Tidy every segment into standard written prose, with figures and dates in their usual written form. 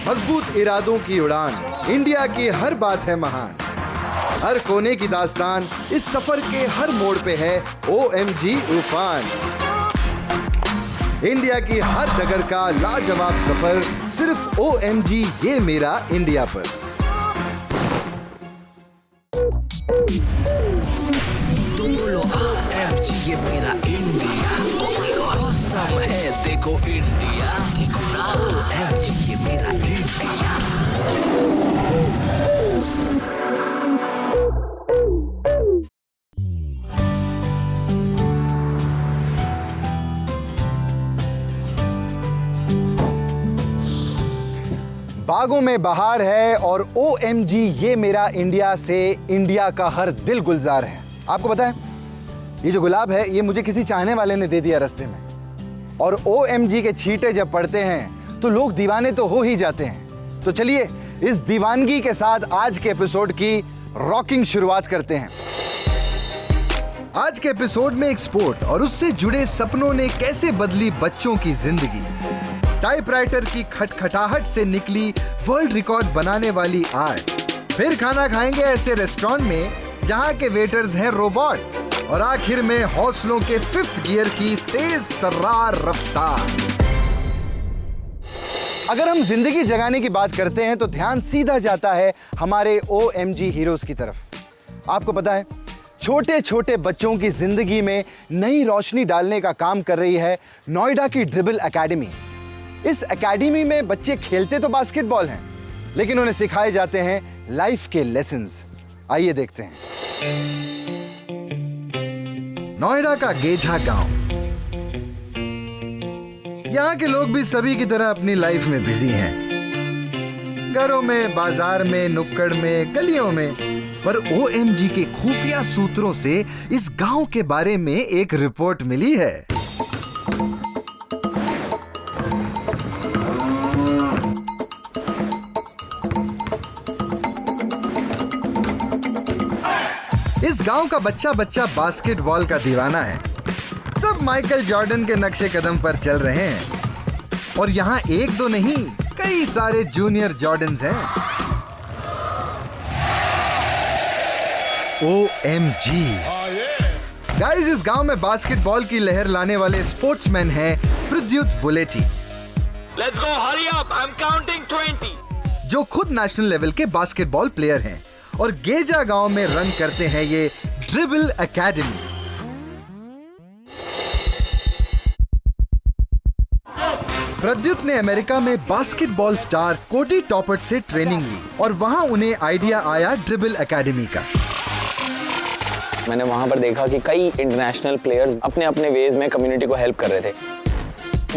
मजबूत इरादों की उड़ान, इंडिया की हर बात है महान। हर कोने की दास्तान, इस सफर के हर मोड़ पे है OMG उफान। इंडिया की हर डगर का लाजवाब सफर सिर्फ OMG ये मेरा इंडिया पर। तुम बोलो OMG ये मेरा इंडिया, कसम है देखो इंडिया, OMG ये मेरा इंडिया। बागों में बहार है और OMG ये मेरा इंडिया से इंडिया का हर दिल गुलजार है। आपको पता है, ये जो गुलाब है ये मुझे किसी चाहने वाले ने दे दिया रास्ते में, और OMG के छींटे जब पड़ते हैं तो लोग दीवाने तो हो ही जाते हैं। तो चलिए इस दीवानगी के साथ आज के एपिसोड की रॉकिंग शुरुआत करते हैं। आज के एपिसोड में एक स्पोर्ट और उससे जुड़े सपनों ने कैसे बदली बच्चों की जिंदगी। टाइपराइटर की खटखटाहट से निकली वर्ल्ड रिकॉर्ड बनाने वाली आर्ट। फिर खाना खाएंगे ऐसे रेस्टोरेंट में जहां के वेटर्स हैं रोबोट, और आखिर में हौसलों के 5th गियर की तेज तर्रार रफ्तार। अगर हम जिंदगी जगाने की बात करते हैं तो ध्यान सीधा जाता है हमारे OMG हीरोज की तरफ। आपको पता है, छोटे छोटे बच्चों की जिंदगी में नई रोशनी डालने का काम कर रही है नोएडा की ड्रिबल एकेडमी। इस एकेडमी में बच्चे खेलते तो बास्केटबॉल हैं, लेकिन उन्हें सिखाए जाते हैं लाइफ के लेसन्स। आइए देखते हैं। नोएडा का गेझा गांव। यहाँ के लोग भी सभी की तरह अपनी लाइफ में बिजी हैं, घरों में, बाजार में, नुक्कड़ में, गलियों में। पर OMG के खुफिया सूत्रों से इस गांव के बारे में एक रिपोर्ट मिली है। इस गांव का बच्चा बच्चा बास्केटबॉल का दीवाना है। सब माइकल जॉर्डन के नक्शे कदम पर चल रहे हैं, और यहाँ एक दो नहीं, कई सारे जूनियर जॉर्डन्स हैं। OMG गाइस, इस गांव में बास्केटबॉल की लहर लाने वाले स्पोर्ट्समैन हैं Pradyut वुलेटी। Let's go, hurry up, I'm counting 20. जो खुद नेशनल लेवल के बास्केटबॉल प्लेयर हैं, और गेजा गांव में रन करते हैं ये ड्रिबल एकेडमी। प्रद्युत ने अमेरिका में बास्केटबॉल स्टार कोडी टॉपट से ट्रेनिंग ली, और वहां उन्हें आइडिया आया ड्रिबल एकेडमी का। मैंने वहां पर देखा कि कई इंटरनेशनल प्लेयर्स अपने अपने वेज में कम्युनिटी को हेल्प कर रहे थे।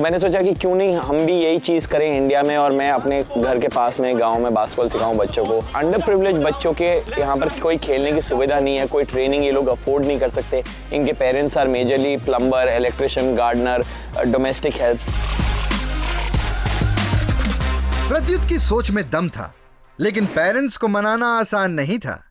मैंने सोचा कि क्यों नहीं हम भी यही चीज़ करें इंडिया में, और मैं अपने घर के पास में गांव में बास्केटबॉल सिखाऊं बच्चों को। अंडर प्रिविलेज बच्चों के यहाँ पर कोई खेलने की सुविधा नहीं है, कोई ट्रेनिंग ये लोग अफोर्ड नहीं कर सकते। इनके parents are majorly plumber, electrician, gardener, domestic help. Pradyut की सोच में दम था, लेकिन पेरेंट्स को मनाना आसान नहीं था।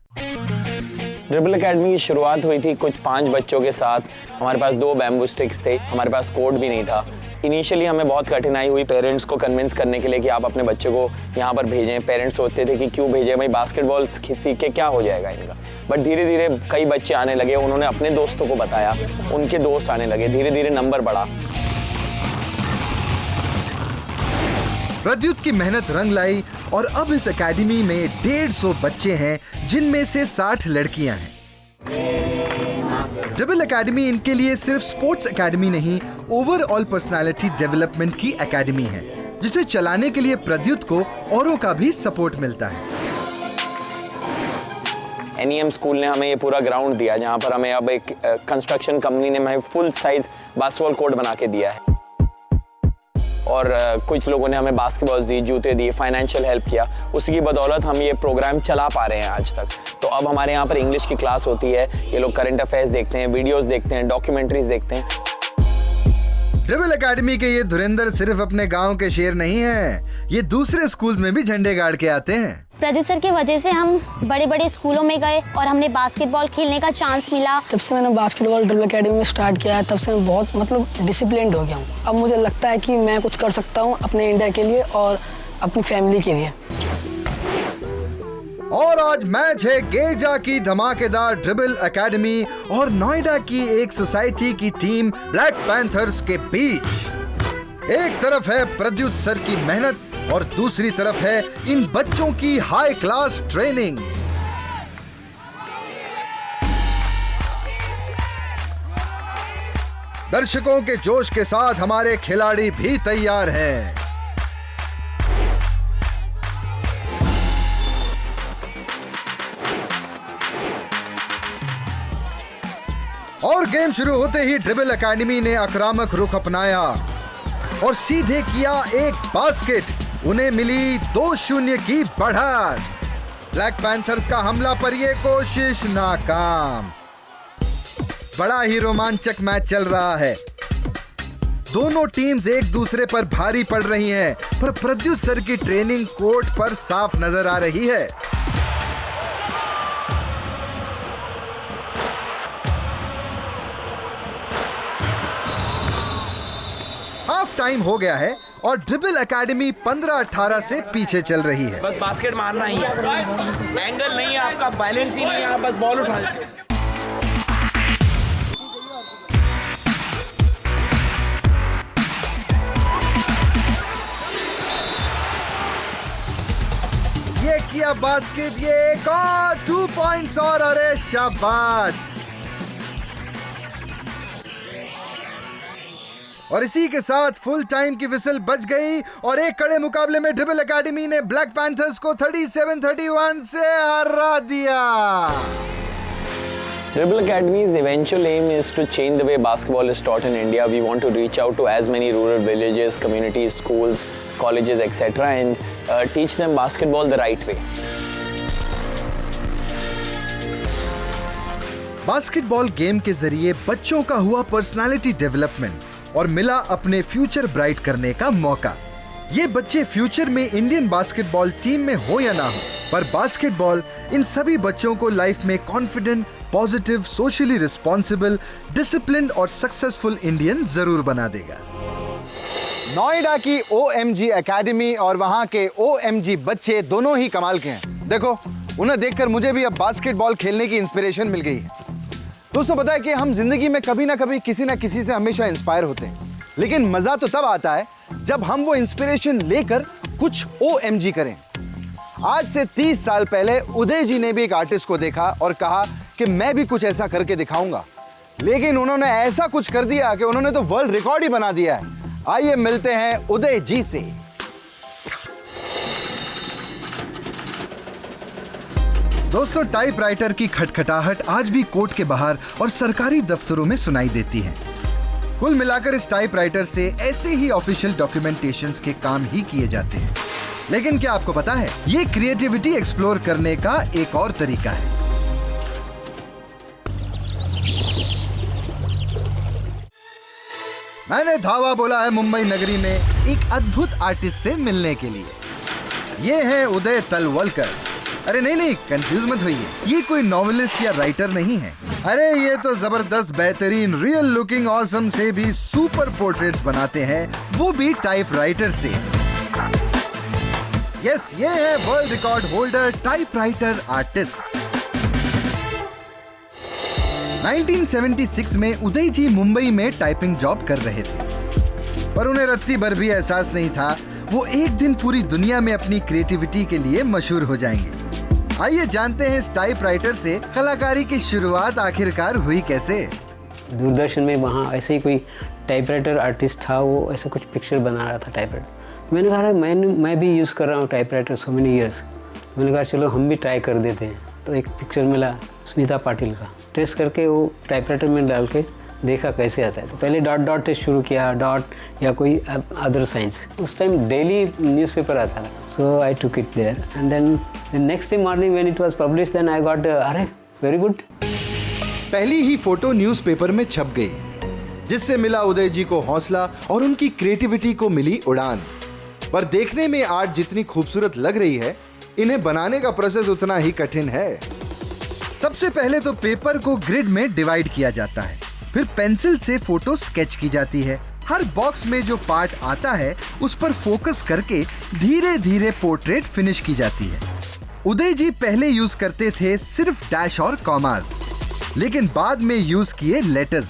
ड्रिबल एकेडमी की शुरुआत हुई थी कुछ 5 बच्चों के साथ। हमारे पास 2 बैम्बू स्टिक्स थे, हमारे पास कोर्ट भी नहीं था। इनिशियली हमें बहुत कठिनाई हुई पेरेंट्स को कन्विंस करने के लिए कि आप अपने बच्चे को यहाँ पर भेजें। पेरेंट्स सोचते थे कि क्यों भेजें भाई, बास्केटबॉल सीख के क्या हो जाएगा इनका। बट धीरे धीरे कई बच्चे आने लगे, उन्होंने अपने दोस्तों को बताया, उनके दोस्त आने लगे, धीरे धीरे नंबर बढ़ा। प्रद्युत की मेहनत रंग लाई, और अब इस एकेडमी में 150 बच्चे हैं, जिनमें से 60 लड़कियां हैं। ड्रिबल एकेडमी इनके लिए सिर्फ स्पोर्ट्स एकेडमी नहीं, ओवरऑल पर्सनालिटी डेवलपमेंट की एकेडमी है, जिसे चलाने के लिए प्रद्युत को औरों का भी सपोर्ट मिलता है। NEM स्कूल ने हमें ये पूरा ग्राउंड दिया, जहाँ पर हमें अब एक कंस्ट्रक्शन कंपनी ने हमें फुल साइज बास्केटबॉल कोर्ट बना के दिया है, और कुछ लोगों ने हमें बास्केटबॉल्स दी, जूते दिए, फाइनेंशियल हेल्प किया। उसी की बदौलत हम ये प्रोग्राम चला पा रहे हैं आज तक। तो अब हमारे यहाँ पर इंग्लिश की क्लास होती है, ये लोग करंट अफेयर्स देखते हैं, वीडियोस देखते हैं, डॉक्यूमेंट्रीज देखते हैं। ड्रिबल एकेडमी के ये धुरंधर सिर्फ अपने गांव के शेर नहीं हैं, ये दूसरे स्कूल्स में भी झंडे गाड़ के आते हैं। प्रद्युत सर की वजह से हम बड़े बड़े स्कूलों में गए और हमने बास्केटबॉल खेलने का चांस मिला। जब से मैंने बास्केटबॉल ड्रिबल एकेडमी में स्टार्ट किया है, तब से मैं बहुत डिसिप्लिन्ड हो गया हूँ। अब मुझे लगता है कि मैं कुछ कर सकता हूँ अपने इंडिया के लिए, और अपनी फैमिली के लिए। और आज मैच है गेजा की धमाकेदार ड्रिबल एकेडमी और नोएडा की एक सोसाइटी की टीम ब्लैक पैंथर्स के बीच। एक तरफ है प्रद्युत सर की मेहनत और दूसरी तरफ है इन बच्चों की हाई क्लास ट्रेनिंग। दर्शकों के जोश के साथ हमारे खिलाड़ी भी तैयार हैं। और गेम शुरू होते ही ड्रिबल एकेडमी ने आक्रामक रुख अपनाया और सीधे किया एक बास्केट। उन्हें मिली 2-0 की बढ़त। ब्लैक पैंथर्स का हमला पर यह कोशिश नाकाम। बड़ा ही रोमांचक मैच चल रहा है। दोनों टीम्स एक दूसरे पर भारी पड़ रही हैं, पर प्रद्युत सर की ट्रेनिंग कोर्ट पर साफ नजर आ रही है। हाफ टाइम हो गया है और ड्रिबल एकेडमी 15-18 से पीछे चल रही है। बस बास्केट मारना ही है, एंगल नहीं है आपका, बैलेंस ही नहीं है, आप बस बॉल उठा देते। ये किया बास्केट, ये एक और 2 पॉइंट्स और, अरे शाबाश। और इसी के साथ फुल टाइम की विसल बज गई और एक कड़े मुकाबले में ड्रिबल एकेडमी ने ब्लैक पैंथर्स को 37-31 से हरा दिया। Dribble Academy's eventual aim is to change the way basketball is taught in India. We want to reach out to as many rural villages, communities, schools, colleges, etc. and teach them basketball the right way. Basketball game के जरिए बच्चों का हुआ personality development और मिला अपने future bright करने का मौका। ये बच्चे फ्यूचर में इंडियन बास्केटबॉल टीम में हो या ना हो, पर बास्केटबॉल इन सभी बच्चों को लाइफ में confident, positive, socially responsible, disciplined और सक्सेसफुल इंडियन जरूर बना देगा। नोएडा की OMG एकेडमी और वहां के OMG बच्चे दोनों ही कमाल के हैं। देखो, उन्हें देखकर मुझे भी अब बास्केटबॉल खेलने की इंस्पिरेशन मिल गई है। दोस्तों, पता है कि हम जिंदगी में कभी ना कभी किसी ना किसी से हमेशा इंस्पायर होते हैं, लेकिन मजा तो तब आता है जब हम वो इंस्पिरेशन लेकर कुछ OMG करें। आज से 30 साल पहले उदय जी ने भी एक आर्टिस्ट को देखा और कहा कि मैं भी कुछ ऐसा करके दिखाऊंगा, लेकिन उन्होंने ऐसा कुछ कर दिया कि उन्होंने तो वर्ल्ड रिकॉर्ड ही बना दिया है। आइए मिलते हैं उदय जी से। दोस्तों, टाइपराइटर की खटखटाहट आज भी कोर्ट के बाहर और सरकारी दफ्तरों में सुनाई देती है। कुल मिलाकर इस टाइपराइटर से ऐसे ही ऑफिशियल डॉक्यूमेंटेशंस के काम ही किए जाते हैं। लेकिन क्या आपको पता है, ये क्रिएटिविटी एक्सप्लोर करने का एक और तरीका है। मैंने धावा बोला है मुंबई नगरी में एक अद्भुत आर्टिस्ट से मिलने के लिए। ये है उदय तलवलकर। अरे नहीं, कंफ्यूज मत होइए, ये कोई नॉवेलिस्ट या राइटर नहीं है। अरे ये तो जबरदस्त, बेहतरीन, रियल लुकिंग ऑसम से भी सुपर पोर्ट्रेट्स बनाते हैं, वो भी टाइपराइटर से। यस, ये है world record holder, typewriter artist. 1976 में उदय जी मुंबई में टाइपिंग जॉब कर रहे थे, पर उन्हें रत्ती भर भी एहसास नहीं था वो एक दिन पूरी दुनिया में अपनी क्रिएटिविटी के लिए मशहूर हो जाएंगे। आइए जानते हैं इस टाइपराइटर से कलाकारी की शुरुआत आखिरकार हुई कैसे। दूरदर्शन में वहाँ ऐसे ही कोई टाइपराइटर आर्टिस्ट था, वो ऐसा कुछ पिक्चर बना रहा था टाइपराइटर। तो मैंने कहा मैं भी यूज़ कर रहा हूँ टाइपराइटर सो मेनी ईयर्स। मैंने कहा चलो हम भी ट्राई कर देते हैं। तो एक पिक्चर मिला स्मिता पाटिल का, ट्रेस करके वो टाइपराइटर में डाल के देखा कैसे आता है। तो पहले डॉट से शुरू किया, डॉट या कोई अदर साइंस। उस टाइम डेली न्यूज़पेपर आता था, so I took it there and then the next day morning when it was published then I got अरे वेरी गुड। पहली ही फोटो न्यूज़पेपर में छप गई, जिससे मिला उदय जी को हौसला और उनकी क्रिएटिविटी को मिली उड़ान। पर देखने में आर्ट जितनी खूबसूरत लग रही है, इन्हें बनाने का प्रोसेस उतना ही कठिन है। सबसे पहले तो पेपर को ग्रिड में डिवाइड किया जाता है, फिर पेंसिल से फोटो स्केच की जाती है, हर बॉक्स में जो पार्ट आता है उस पर फोकस करके धीरे धीरे पोर्ट्रेट फिनिश की जाती है। उदय जी पहले यूज करते थे सिर्फ डैश और कॉमास, लेकिन बाद में यूज किए लेटर्स।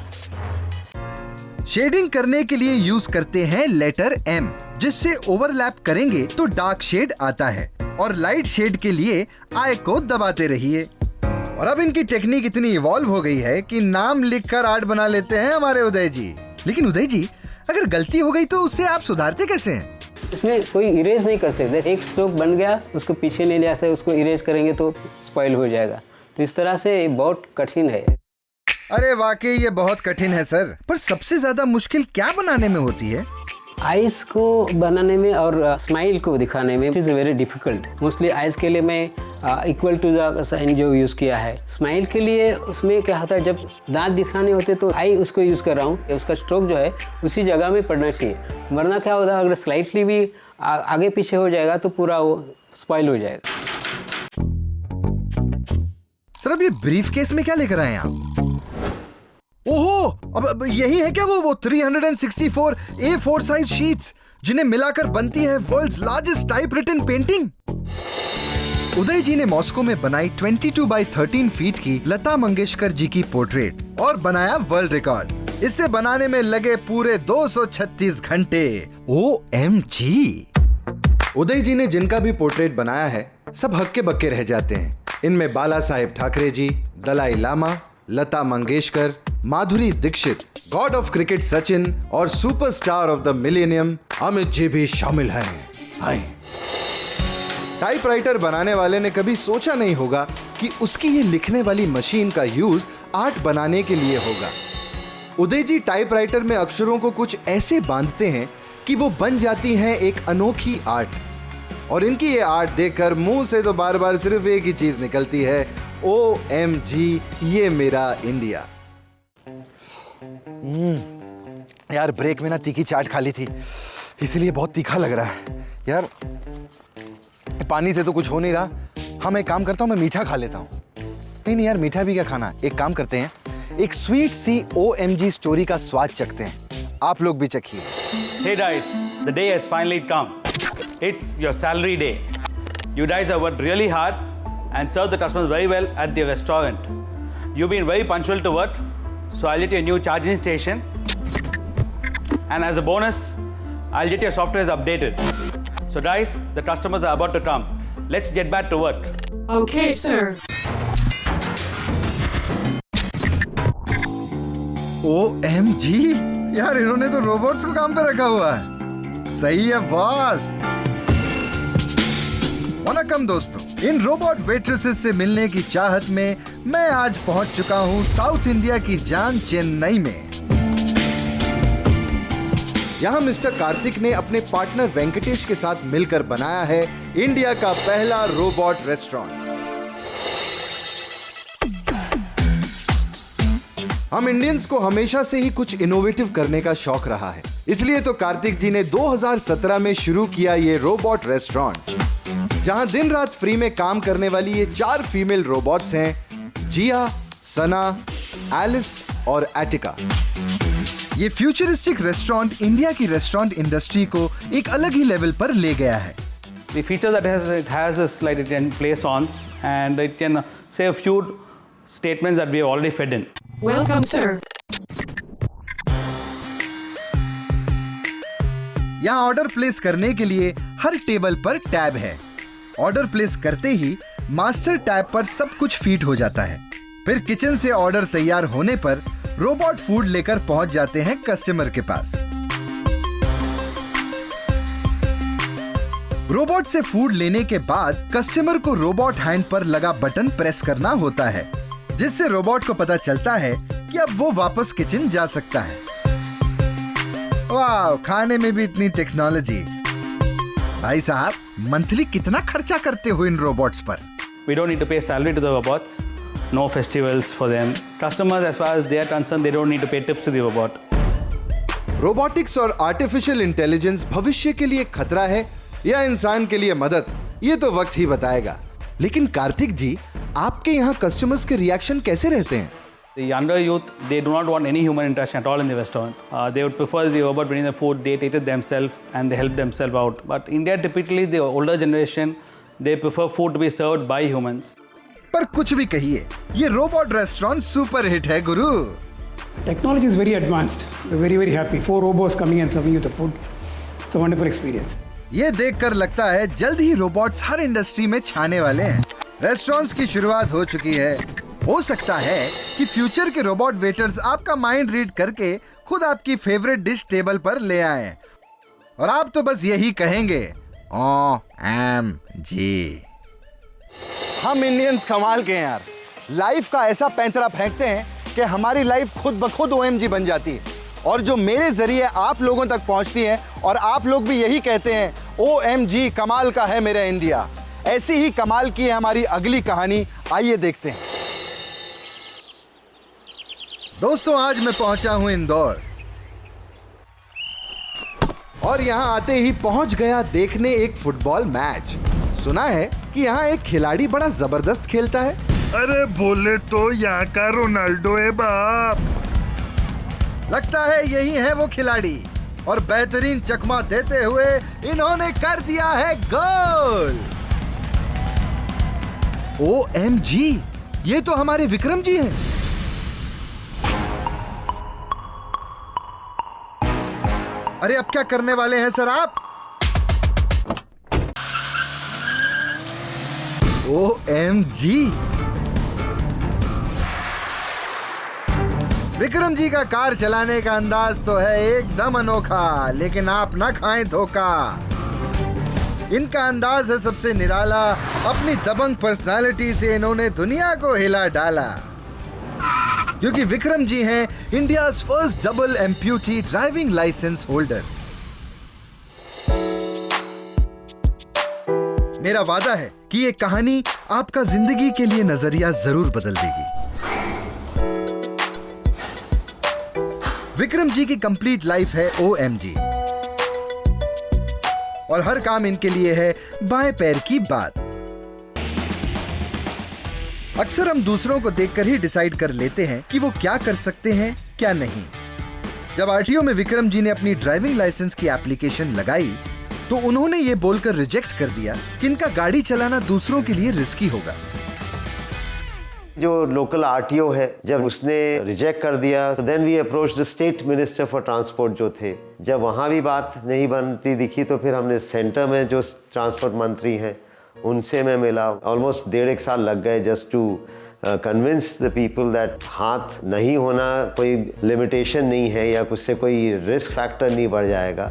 शेडिंग करने के लिए यूज करते हैं लेटर M, जिससे ओवरलैप करेंगे तो डार्क शेड आता है, और लाइट शेड के लिए आई को दबाते रहिए। और अब इनकी टेक्निक इतनी इवॉल्व हो गई है कि नाम लिखकर आर्ट बना लेते हैं हमारे उदय जी। लेकिन उदय जी, अगर गलती हो गई तो उससे आप सुधारते कैसे हैं? इसमें कोई इरेज नहीं कर सकते। एक स्ट्रोक बन गया, उसको पीछे नहीं ले आ सकते, उसको इरेज करेंगे तो स्पॉइल हो जाएगा। तो इस तरह से बहुत कठिन है। अरे वाकई ये बहुत कठिन है सर। पर सबसे ज्यादा मुश्किल क्या बनाने में होती है? आइज को बनाने में और स्माइल को दिखाने में is very difficult. Mostly eyes के लिए मैं इक्वल टू द साइन जो यूज़ किया है। स्माइल के लिए उसमें क्या होता है, जब दांत दिखाने होते तो आई उसको यूज़ कर रहा हूँ। उसका स्ट्रोक जो है उसी जगह में पड़ना चाहिए, वरना क्या होता है अगर स्लाइटली भी आगे पीछे हो जाएगा तो पूरा वो स्पॉइल हो जाएगा। सर अब ये ब्रीफ केस में क्या लेकर आए हैं आप? ओहो, अब यही है क्या वो 364 A4 साइज शीट्स जिन्हें मिलाकर बनती है वर्ल्ड्स लार्जेस्ट टाइपरिटन पेंटिंग? उदय जी ने मॉस्को में बनाई 22 by 13 फीट की लता मंगेशकर जी की पोर्ट्रेट और बनाया वर्ल्ड रिकॉर्ड। इसे बनाने में लगे पूरे 236 घंटे। OMG! उदय जी ने जिनका भी पोर्ट्रेट बनाया है सब हक्के बक्के रह जाते हैं। इनमें Bala Saheb Thackeray ji, Dalai Lama, Lata Mangeshkar, Madhuri Dixit, god of cricket Sachin और superstar of the millennium Amit ji भी शामिल हैं। टाइपराइटर बनाने वाले ने कभी सोचा नहीं होगा कि उसकी ये लिखने वाली मशीन का यूज आर्ट बनाने के लिए होगा। उदय जी टाइपराइटर में अक्षरों को कुछ ऐसे बांधते हैं कि वो बन जाती हैं एक अनोखी आर्ट। और इनकी ये आर्ट देखकर मुंह से तो बार बार सिर्फ एक ही चीज निकलती है, OMG, ये मेरा इंडिया। यार ब्रेक में ना तीखी चाट खा ली थी, इसलिए बहुत तीखा लग रहा है। यार पानी से तो कुछ हो नहीं रहा। हाँ, मैं एक काम करता हूँ, मैं मीठा खा लेता हूँ। नहीं यार, मीठा भी क्या खाना, एक काम करते हैं, एक स्वीट सी OMG स्टोरी का स्वाद चखते हैं। आप लोग भी चखिए। Hey guys, the day has finally come. It's your salary day. You guys have worked really hard and served the customers very well at the restaurant. You've been very punctual to work, so I'll get you a new charging station. And as a bonus, I'll get your software updated. So guys, the customers are about to come. Let's get back to work. Okay, sir. OMG! यार इन्होंने तो robots को काम पे रखा हुआ है। सही है बॉस। वनकम दोस्तों, इन रोबोट वेट्रेसेस से मिलने की चाहत में मैं आज पहुंच चुका हूं साउथ इंडिया की जान चेन्नई में। यहां मिस्टर कार्तिक ने अपने पार्टनर वेंकटेश के साथ मिलकर बनाया है इंडिया का पहला रोबोट रेस्टोरेंट। हम इंडियंस को हमेशा से ही कुछ इनोवेटिव करने का शौक रहा है, इसलिए तो कार्तिक जी ने 2017 में शुरू किया ये रोबोट रेस्टोरेंट, जहां दिन रात फ्री में काम करने वाली ये 4 फीमेल रोबोट्स हैं, जिया, सना, एलिस और एटिका। ये फ्यूचरिस्टिक रेस्टोरेंट इंडिया की रेस्टोरेंट इंडस्ट्री को एक अलग ही लेवल पर ले गया है। The feature that it has is like it can play songs and it can say a few statements that we have already fed in. Welcome, sir. यहाँ order place करने के लिए हर टेबल पर टैब है। ऑर्डर प्लेस करते ही master tab पर सब कुछ फीड हो जाता है। फिर किचन से ऑर्डर तैयार होने पर रोबोट फूड लेकर पहुंच जाते हैं कस्टमर के पास। रोबोट से फूड लेने के बाद कस्टमर को रोबोट हैंड पर लगा बटन प्रेस करना होता है, जिससे रोबोट को पता चलता है कि अब वो वापस किचन जा सकता है। वाह, खाने में भी इतनी टेक्नोलॉजी। भाई साहब, मंथली कितना खर्चा करते हो इन रोबोट्स पर? We don't need to pay salary to the robots. No festivals for them. Customers, as far as they are concerned, they don't need to pay tips to the robot. Robotics और artificial intelligence भविष्य के लिए खतरा है या इंसान के लिए मदद, ये तो वक्त ही बताएगा। लेकिन कार्तिक जी, आपके यहाँ कस्टमर्स के रिएक्शन कैसे रहते हैं? The younger youth, they do not want any human interaction at all in the restaurant. They would prefer the robot bringing the food, they take it themselves and they help themselves out. But India, typically the older generation, they prefer food to be served by humans. पर कुछ भी कहिए, ये robot restaurant super hit है गुरु। Technology is very advanced. We're very, very happy. 4 robots coming and serving you the food. It's a wonderful experience. ये देखकर लगता है जल्द ही रोबोट्स हर इंडस्ट्री में छाने वाले हैं। रेस्टोरेंट्स की शुरुआत हो चुकी है। हो सकता है कि फ्यूचर के रोबोट वेटर्स आपका माइंड रीड करके खुद आपकी फेवरेट डिश टेबल पर ले आए और आप तो बस यही कहेंगे OMG। हम इंडियंस कमाल के हैं यार, लाइफ का ऐसा पैंतरा फेंकते हैं कि हमारी लाइफ खुद ब खुद OMG बन जाती है और जो मेरे जरिए आप लोगों तक पहुंचती है और आप लोग भी यही कहते हैं OMG कमाल का है मेरा इंडिया। ऐसी ही कमाल की है हमारी अगली कहानी, आइए देखते हैं। दोस्तों, आज मैं पहुंचा हूं इंदौर और यहां आते ही पहुंच गया देखने एक फुटबॉल मैच। सुना है कि यहां एक खिलाड़ी बड़ा जबरदस्त खेलता है। अरे बोले तो यहाँ का रोनाल्डो है बाप। लगता है यही है वो खिलाड़ी और बेहतरीन चकमा देते हुए इन्होंने कर दिया है गोल। OMG, ये तो हमारे विक्रम जी हैं। अरे अब क्या करने वाले हैं सर आप? OMG, विक्रम जी का कार चलाने का अंदाज तो है एकदम अनोखा, लेकिन आप ना खाएं धोखा। इनका अंदाज है सबसे निराला। अपनी दबंग पर्सनालिटी से इन्होंने दुनिया को हिला डाला, क्योंकि विक्रम जी हैं India's first double amputee driving licence holder. मेरा वादा है कि ये कहानी आपका जिंदगी के लिए नजरिया जरूर बदल देगी। विक्रम जी की कंप्लीट लाइफ है OMG और हर काम इनके लिए है बाएं पैर की बात। अक्सर हम दूसरों को देखकर ही डिसाइड कर लेते हैं कि वो क्या कर सकते हैं क्या नहीं। जब RTO में विक्रम जी ने अपनी ड्राइविंग लाइसेंस की एप्लीकेशन लगाई तो उन्होंने ये बोलकर रिजेक्ट कर दिया कि इनका गाड़ी चलाना दूसरों के लिए रिस्की होगा। जो लोकल RTO है, जब उसने रिजेक्ट कर दिया तो then we approach the state minister for transport जो थे। जब वहाँ भी बात नहीं बनती दिखी तो फिर हमने सेंटर में जो ट्रांसपोर्ट मंत्री हैं उनसे मैं मिला। ऑलमोस्ट 1.5 साल लग गए just to convince the people that हाथ नहीं होना कोई लिमिटेशन नहीं है या उससे कोई रिस्क फैक्टर नहीं बढ़ जाएगा।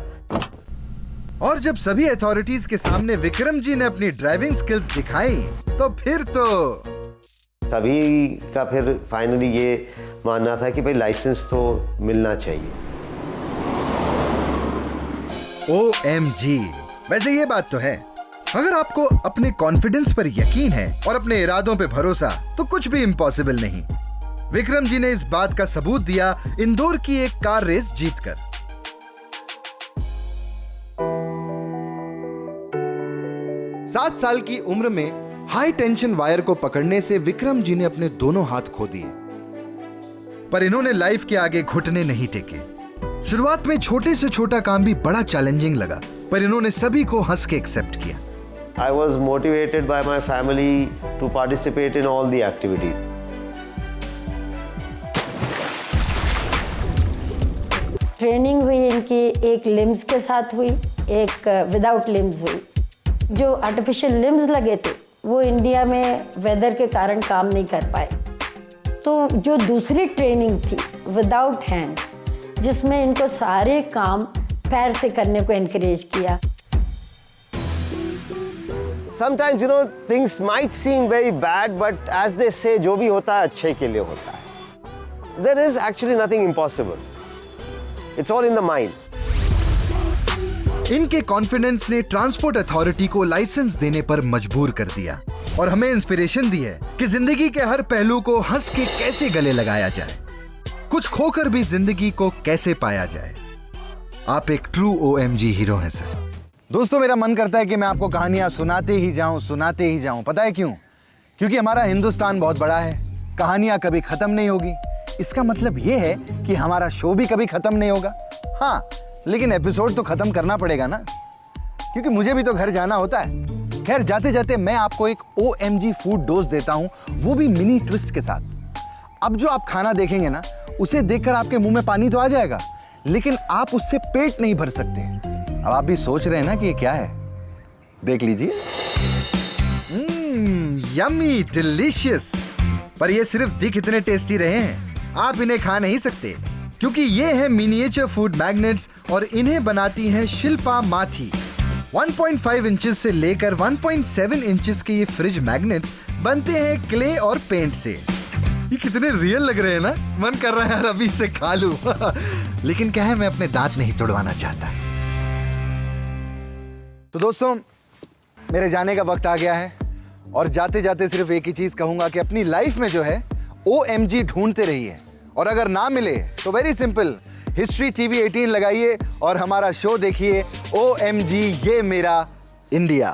और जब सभी अथॉरिटीज के सामने विक्रम जी ने अपनी ड्राइविंग स्किल्स दिखाई तो फिर तो सभी का फिर फाइनली ये मानना था कि भाई लाइसेंस तो मिलना चाहिए। OMG, वैसे ये बात तो है, अगर आपको अपने कॉन्फिडेंस पर यकीन है और अपने इरादों पे भरोसा तो कुछ भी इम्पॉसिबल नहीं। विक्रम जी ने इस बात का सबूत दिया इंदौर की एक कार रेस जीतकर। सात साल की उम्र में हाई टेंशन वायर को पकड़ने से विक्रम जी ने अपने दोनों हाथ खो दिए, पर इन्होंने लाइफ के आगे घुटने नहीं टेके। शुरुआत में छोटे से छोटा काम भी बड़ा चैलेंजिंग लगा, पर इन्होंने सभी को हंस के एक्सेप्ट किया। I was motivated by my family to participate in all the activities. Training हुई इनकी, एक लिम्स के साथ हुई, एक विदाउट लिम्स हुई। जो आर्टिफिशियल लिम्स लगे थे वो इंडिया में वेदर के कारण काम नहीं कर पाए, तो जो दूसरी ट्रेनिंग थी विदाउट हैंड्स, जिसमें इनको सारे काम पैर से करने को एनकरेज किया। Sometimes things might seem very bad, but as they say, जो भी होता है अच्छे के लिए होता है। There is actually nothing impossible. It's all in the mind. इनके कॉन्फिडेंस ने ट्रांसपोर्ट अथॉरिटी को लाइसेंस देने पर मजबूर कर दिया और हमें इंस्पिरेशन दी है कि जिंदगी के हर पहलू को हंस के कैसे गले लगाया जाए, कुछ खोकर भी जिंदगी को कैसे पाया जाए। आप एक ट्रू OMG हीरो हैं सर। दोस्तों, मेरा मन करता है कि मैं आपको कहानियां सुनाते ही जाऊं। पता है क्यों? क्योंकि हमारा हिंदुस्तान बहुत बड़ा है, कहानियां कभी खत्म नहीं होगी। इसका मतलब ये है कि हमारा शो भी कभी खत्म नहीं होगा। हाँ, लेकिन एपिसोड तो खत्म करना पड़ेगा ना, क्योंकि मुझे भी तो घर जाना होता है। खैर, जाते जाते मैं आपको एक OMG फूड डोज देता हूं, वो भी मिनी ट्विस्ट के साथ। अब जो आप खाना देखेंगे ना, उसे देखकर आपके मुंह में पानी तो आ जाएगा, लेकिन आप उससे पेट नहीं भर सकते। अब आप भी सोच रहे हैं ना कि ये क्या है, देख लीजिए। Yummy, delicious. पर ये सिर्फ दिख इतने टेस्टी रहे हैं, आप इन्हें खा नहीं सकते, क्योंकि ये है मिनिएचर फूड मैग्नेट्स और इन्हें बनाती है शिल्पा माथी। 1.5 इंचेस से लेकर 1.7 इंचेस के ये फ्रिज मैग्नेट्स बनते हैं क्ले और पेंट से। ये कितने रियल लग रहे हैं ना, मन कर रहा है यार अभी इसे खा लूं। लेकिन क्या है, मैं अपने दांत नहीं तोड़वाना चाहता। तो दोस्तों, मेरे जाने का वक्त आ गया है और जाते जाते सिर्फ एक ही चीज कहूंगा कि अपनी लाइफ में जो है OMG ढूंढते रहिए, और अगर ना मिले तो वेरी सिंपल, हिस्ट्री TV 18 लगाइए और हमारा शो देखिए OMG ये मेरा इंडिया।